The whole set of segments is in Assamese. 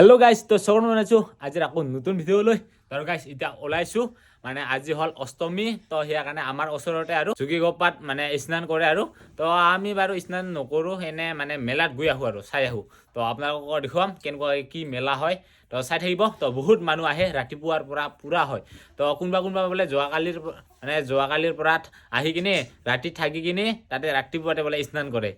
हेलो गाइस तो सगन बनाइছো আজি আকৌ নতুন ভিডিও লৈ तर गाइस ইটা ওলাইছো মানে আজি হল অষ্টমী তো হিয়া কাৰণে আমাৰ ওচৰতে আৰু যোগী গোপাত মানে স্নান কৰে আৰু তো আমি বাৰু স্নান নকৰো এনে মানে মেলাত গৈ আহো আৰু চাই আহো তো আপোনালোকক দেখুৱাম কেনেকুৱা কি মেলা হয় তো চাই থাকিব তো বহুত মানুহ আহে ৰাতিপুৱাৰ পৰা পুৰা হয় তো কোনবা বোলে যোৱাকালিৰ পৰা আহি কিনে ৰাতি থাকি কিনে তাতে ৰাতিপুৱাতে বোলে স্নান কৰে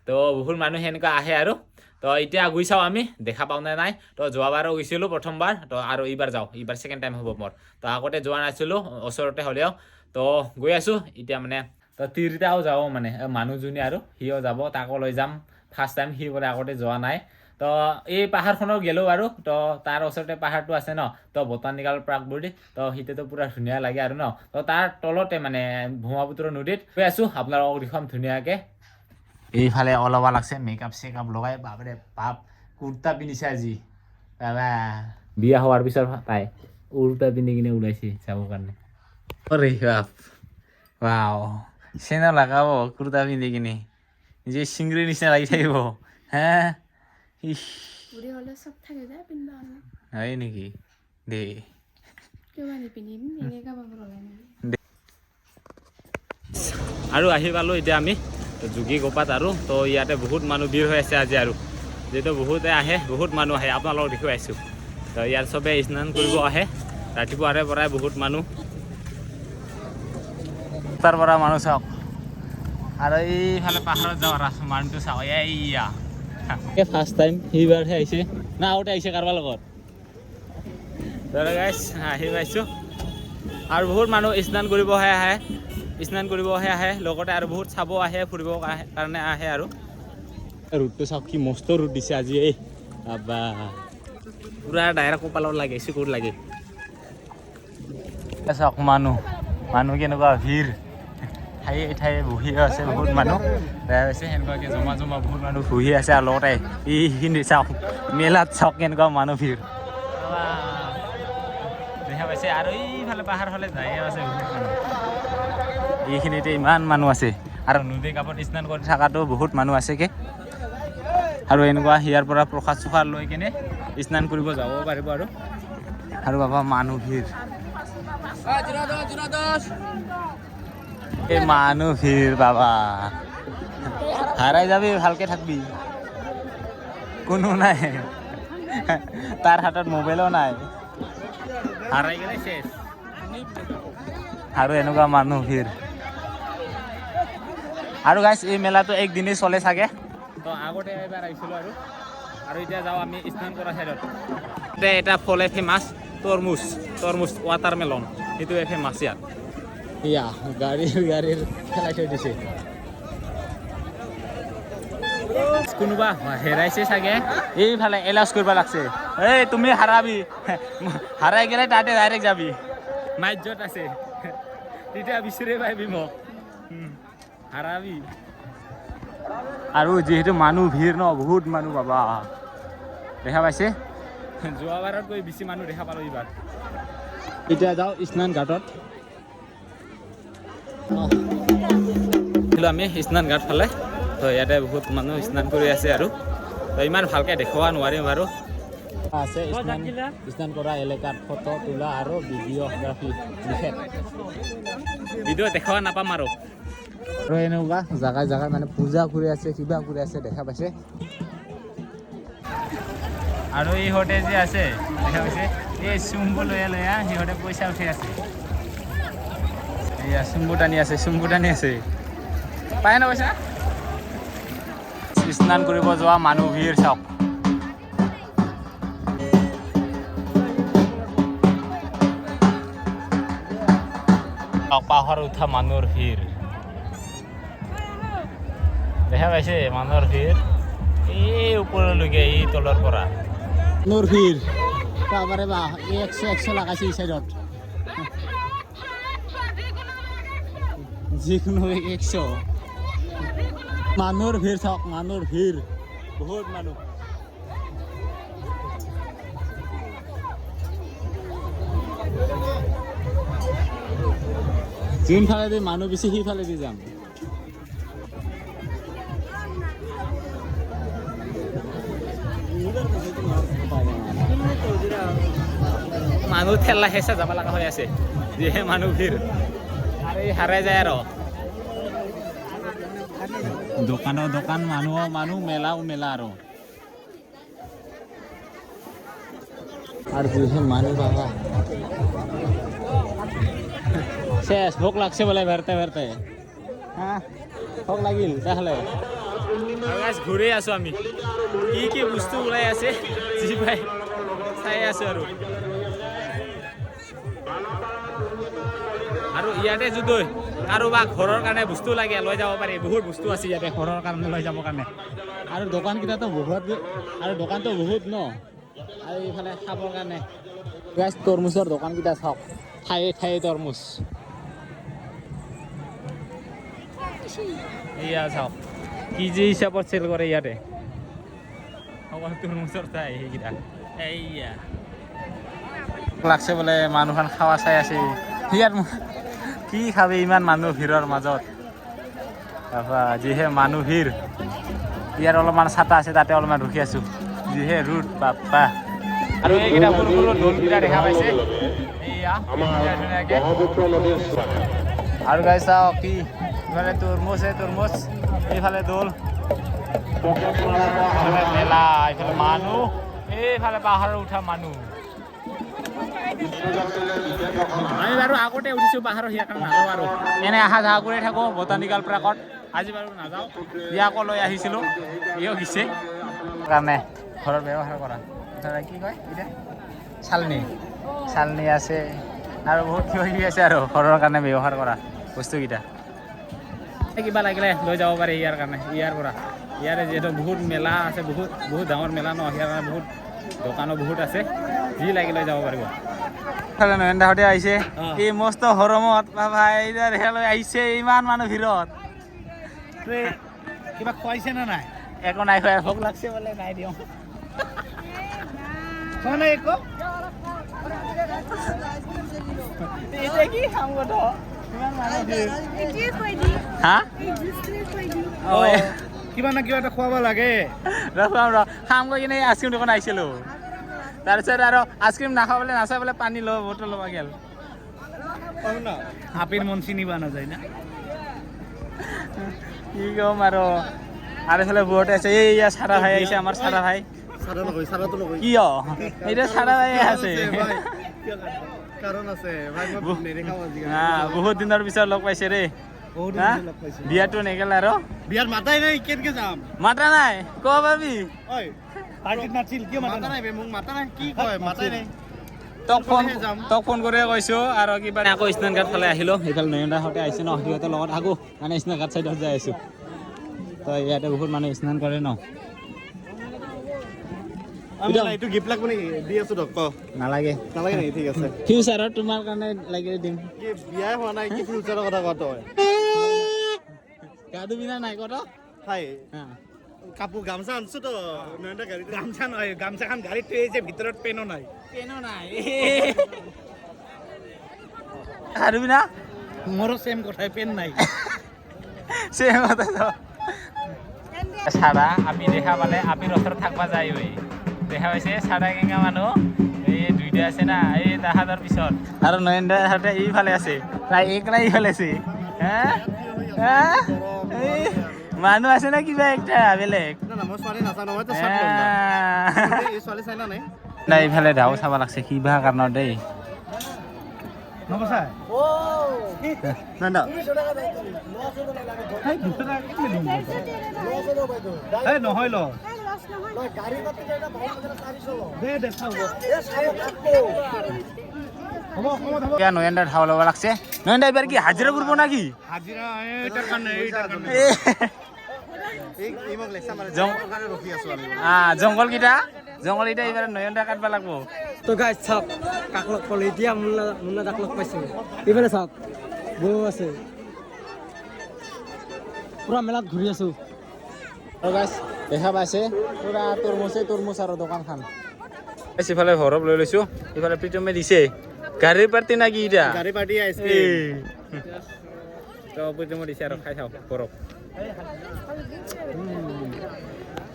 তো বহুত মানুহ হেনকা আহে আৰু তো এতিয়া গৈ চাও আমি দেখা পাও না নাই তো যোৱাবাৰো গৈছিলো প্ৰথমবাৰ তো আৰু এইবাৰ যাও এইবাৰ সেকেন্ড টাইম হ'ব মোৰ তো আগতে যোৱা নাছিলো ওচৰতে হলেও তো গৈ আছো এতিয়া মানে তো তিৰিটাও যাও মানে মানুহজনী আৰু হিও যাব তাকো লৈ যাম ফাৰ্স্ট টাইম হি বলে আগতে যোৱা নাই তো এই পাহাৰখনৰ গেলো আৰু তো তাৰ ওচৰতে পাহাৰটো আছে ন তো বটানিকেল পাৰ্ক বুলি তো হিতেতো পুৰা ধুনিয়া লাগে আৰু ন তো তাৰ তলতে মানে ব্ৰহ্মপুত্ৰ নদীত গৈ আছো আপোনালোকক দেখুৱাম ধুনিয়াকে এইফালে অলবা লাগছে মেকআপ চেকআপ লগাই বাপৰে বাপ কুৰ্তা পিন্ধিছে আজি বাবা বিয়া হোৱাৰ পিছত তাই কুৰ্তা পিন্ধি কিনে ওলাইছে যাবৰ কাৰণে অৰে বাপ ৱাও চেনা লগাব কুৰ্তা পিন্ধি কিনে যে চিংৰি নিচিনা লাগি থাকিব হে বুঢ়ী হলে চব থাকে যায় পিন্ধবা হয় নেকি দে কিয় নিপিন্ধিম এনেকা পাব লগাই আৰু আহি পালো এতিয়া আমি যোগী গোপাত আৰু তো ইয়াতে বহুত মানুহ ভিৰ হৈ আছে আজি আৰু যেটো বহুতে আহে বহুত মানুহ আহে আপোনালোকক দেখুৱাইছো তো ইয়াৰ সবে স্নান কৰিব আহে ৰাতিপুৱাৰে পৰাই বহুত মানুহ তাৰ পৰা মানুহ চাওক আৰু এইফালে পাহাৰত যাওঁ মানুহটো চাওক এইয়া ফাৰ্ষ্ট টাইম সেইবাৰহে আহিছে না আগতে আহিছে কাৰোবাৰ লগত দাদা গাইছ আহি পাইছো আৰু বহুত মানুহ স্নান কৰিবহে আহে লগতে আৰু বহুত চাব আহে ফুৰিব কাৰণে আহে আৰু ৰুটটো চাওক কি মস্ত ৰুট দিছে আজি এই বাবা পুৰা ডাইৰেক্ট কপালত লাগে চকুত লাগে চাওক মানুহ কেনেকুৱা ভিৰ ঠায়ে বহি আছে বহুত মানুহ হৈছে সেনেকুৱাকে জমা বহুত মানুহ বহি আছে আৰু লগতে এইখিনি চাওক মেলাত চাওক কেনেকুৱা মানুহ ভিৰ দেখা পাইছে আৰু এইফালে পাহাৰ ফালে যাই আছে বহুত মানুহ এইখিনিতে ইমান মানুহ আছে আৰু নদী কাপত স্নান কৰি থকাটো বহুত মানুহ আছে কে আৰু এনেকুৱা ইয়াৰ পৰা প্ৰসাদ চুসাদ লৈ কিনে স্নান কৰিব যাব পাৰিব আৰু বাবা মানুহ ভিৰ এই মানুহ ভিৰ বাবা হাৰাই যাবি ভালকে থাকবি কোনো নাই তাৰ হাতত মোবাইলো নাই হাৰাই গেলে শেষ আৰু এনেকুৱা মানুহ ভিৰ আৰু গাইছ এই মেলাটো একদিনেই চলে চাগে তো আগতে এবাৰ আহিছিলো আৰু এতিয়া যাওঁ আমি স্নান কৰা সাইডত এটা ফলে ফেমাছ তৰমুজ ৱাটাৰমেলন সেইটো ফেমাছ ইয়াত ইয়া গাড়ীৰ খেলাই থৈ দিছে কোনোবা হেৰাইছে চাগে এইফালে এলাউজ কৰিব লাগছে এই তুমি হাৰাবি হাৰাই গেলে তাতে ডাইৰেক্ট যাবি মাইজত আছে তেতিয়া বিচাৰি পাবি মোক হাৰাবি আৰু যেহেতু মানুহ ভিৰ ন বহুত মানুহ পাবা দেখা পাইছে যোৱাবাৰত গৈ বেছি মানুহ দেখা পালো এইবাৰ এতিয়া যাওঁ স্নান ঘাটত আমি স্নান ঘাট ফালে তো ইয়াতে বহুত মানুহ স্নান কৰি আছে আৰু তো ইমান ভালকে দেখুওৱা নোৱাৰিম বাৰু আছে স্নান কৰা এলেকাত ফটো তোলা আৰু ভিডিঅ'গ্ৰাফি ভিডিঅ' দেখুওৱা নাপাম আৰু এনেকুৱা জাগাই মানে পূজা কৰি আছে কিবা কৰি আছে দেখা পাইছে আৰু এই হোটেল যে আছে দেখা পাইছে এই চুম্বু লৈ সিহঁতে পইচা উঠি আছে এয়া চুম্বু টানি আছে পায় ন পইচা স্নান কৰিব যোৱা মানুহ ভিৰ চাওক পাহাৰ উঠা মানুহৰ ভিৰ দেখা পাইছে মানুহৰ ভিৰ এই ওপৰলৈকে এই তলৰ পৰা মানুহৰ ভিৰ বাবাৰে বা 100 লাগাইছে এই চাইডত যিকোনো 100 মানুহৰ ভিৰ চাওক মানুহৰ ভিৰ বহুত মানুহ যোনফালেদি মানুহ বেছি সেইফালেদি যাম মানুহ ঠেলা হেঁচা যাব লগা হৈ আছে যিহে মানুহ ভিৰ আৰু এই হাৰাই যায় আৰু দোকানৰ দোকান মানুহৰ মানুহ মেলাও মেলা আৰু যিহে মানুহ বাবা শেষ ভোক লাগছে বোলে ভেৰতে ভেৰতে হা ভোক লাগিল তাহলে ঘূৰি আছো আমি কি বস্তু ওলাই আছে যি পাই চাই আছো আৰু ইয়াতে যদি কাৰোবাক ঘৰৰ কাৰণে বস্তু লাগে লৈ যাব পাৰি বহুত বস্তু আছে ইয়াতে ঘৰৰ কাৰণে লৈ যাব কাৰণে আৰু দোকানকেইটাতো বহুত আৰু দোকানটো বহুত ন আৰু এইফালে খাবৰ কাৰণে তৰমুজৰ দোকানকেইটা চাওক ঠায়ে ঠায়ে তৰমুজ এয়া চাওক কেজি হিচাপত চেল কৰে ইয়াতে অকল তৰমুজৰ চাই সেইকেইটা এইয়া লাগছে বোলে মানুহখন খাৱা চাই আছে ইয়াত কি খাবি ইমান মানুহ ভিৰৰ মাজত যিহে মানুহ ভিৰ ইয়াৰ অলপমান ছাতা আছে তাতে অলপমান ৰখি আছো যিহে ৰুট বাপ্পা আৰু এইকেইটা সৰু সৰু দোলকেইটা দেখা পাইছে এইয়া ধুনীয়াকৈ আৰু গাই চাওক কি ইফালে তৰমুজ এইফালে দোল এইফালে মেলা এইফালে মানুহ এইফালে পাহাৰৰ উঠা মানুহ আমি বাৰু আগতে উঠিছোঁ পাহাৰৰ সেইকাৰণে নাযাওঁ আৰু এনে অহা যোৱা কৰি থাকোঁ বটানিকেল পাৰ্কত আজি বাৰু নাযাওঁ ইয়াকো লৈ আহিছিলোঁ ইও গিছে কাৰণে ঘৰৰ ব্যৱহাৰ কৰা কি কয় এতিয়া চালনি আছে আৰু বহুত কিবা কিবি আছে আৰু ঘৰৰ কাৰণে ব্যৱহাৰ কৰা বস্তুকেইটা কিবা লাগিলে লৈ যাব পাৰে ইয়াৰ কাৰণে ইয়াৰ পৰা ইয়াৰে যিহেতু বহুত মেলা আছে বহুত ডাঙৰ মেলা ন ইয়াৰ কাৰণে বহুত দোকানো বহুত আছে যি লাগি লৈ যাব পাৰিব নয়নদাহঁতে আহিছে এই মস্ত হৰমত ভাই লৈ আহিছে ইমান মানুহ ভিৰত কিবা খুৱাইছে নে নাই একো নাই খুৱাই ভোক লাগছে বোলে নাই দিওঁ এতিয়া কি খাম গ'তো হা কিবা না কিবা এটা খুৱাব লাগে খাম গৈ কিনে আইচক্ৰীম দোকান আহিছিলোঁ তাৰপিছত আৰু আইচক্ৰীম নাখাবলৈ নাচাবলৈ পানী ল'ব বটল ল'ব গেল হাপিৰ মন চিনিব নাযায় না কি ক'ম আৰু এইফালে বহুতে আছে এইয়া চাৰা ভাই আহিছে আমাৰ চাৰা ভাই কিয় এতিয়া চাৰা ভাই আছে বহুত দিনৰ পিছত লগ পাইছে ৰে বিয়াটো নেগেল আৰু বিয়াত মাতাই নাই কেনেকে যাম মাতা নাই ক'ব পাবি পাৰ্টিত নাছিল কিয় মাতা নাই মোক মাতা নাই কি কয় মাতাই নাই তোক ফোন কৰি কৈছোঁ আৰু কিবা আকৌ স্নান ঘাট ফালে আহিলোঁ সেইফালে নয়নদাহঁতে আহিছে ন সিহঁতৰ লগত আকৌ মানে স্নান ঘাট চাইডত যাই আছোঁ তো ইয়াতে বহুত মানুহ স্নান কৰে ন এইটো গিফ্ট লাগব নেকি দি আছো দক নালাগে নেকি ঠিক আছে ফিউচাৰত তোমাৰ কাৰণে লাগিলে দিম বিয়াই হোৱা নাই কি ফিউচাৰৰ কথা কোৱা তই গা ধুবি না নাই কত হাই কাপোৰ গামছা আনছো তো নয়নদা গাড়ী গামছা নহয় গামছাখন গাড়ীত থৈ আহিছে ভিতৰত পেনো নাই গা ধুবি না মোৰো চেম কথাই পেন নাই চেম কথা চাৰা আমি দেখা পালে আপিৰ ওচৰত থাকবা যায় দেখা পাইছে চাৰা কেঙা মানুহ এই দুইটা আছে না এই তাহাঁতৰ পিছত আৰু নয়নদাহঁতে এইফালে আছে এইফালে আছে মানুহ আছে না কিবা একটা বেলেগ নাই এইফালে ঢাও চাব লাগছে কিবা কাৰণত দেই নহয় ল নয়নদা ঢাও ল'ব লাগছে নয়নদা এবাৰ কি হাজিৰা কৰিব নাকি জংঘল কেইটা এইবাৰ নয়নদা কাটবা লাগব তো গাইজ চাওক কাক লগ পালো এতিয়া মুন্না দাক লগ পাইছো এইফালে চাওক বৌ আছে পুৰা মেলাত ঘূৰি আছো দেখা পাইছে পুৰা তৰমুজ আৰু দোকানখন সিফালে ভৰব লৈ লৈছো ইফালে প্ৰীতমে দিছে গাড়ীৰ পাৰ্টি নাকি এতিয়া গাড়ী পাৰ্টি আইচক্ৰীম তো প্ৰীতমে দিছে আৰু খাই চাওক ভৰব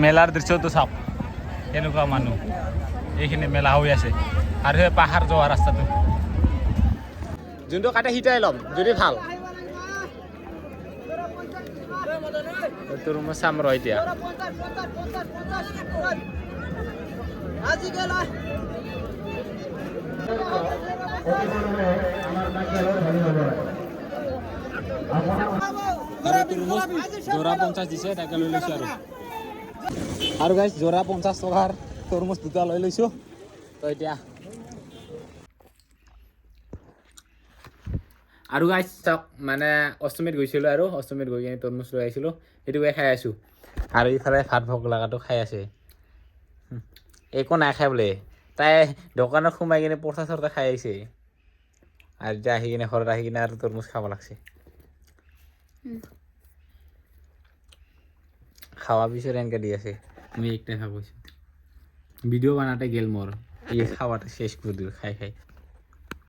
মেলাৰ দৃশ্যটো চাওক কেনেকুৱা মানুহ এইখিনি মেলা হৈ আছে আৰু সেই পাহাৰ যোৱা ৰাস্তাটো যোনটো কাটে সিটাই ল'ম যদি ভাল তোৰ মই চাম ৰ এতিয়া জোৰা 50 দিছে তাকে লৈ লৈছো আৰু গাইছ জোৰা 50 টকাৰ তৰমুজ দুটা লৈ লৈছো তো এতিয়া আৰু গাইছ চাওক মানে অষ্টমীত গৈছিলোঁ আৰু অষ্টমীত গৈ কিনে তৰমুজ লৈ আহিছিলোঁ সেইটোকে খাই আছোঁ আৰু ইফালে ভাত ভোগ লগাটো খাই আছে একো নাখায় বোলে তাই দোকানত সোমাই কিনে পৰঠা চৰঠা খাই আহিছে আৰু এতিয়া আহি কিনে ঘৰত আহি কিনে আৰু তৰমুজ খাব লাগছে খাওয়া পিছত এনেকৈ দি আছে আমি একটাই খাব ভিডিঅ' বানাতে গেল মোৰ এই খাওয়াটা শেষ কৰে দিল খাই খাই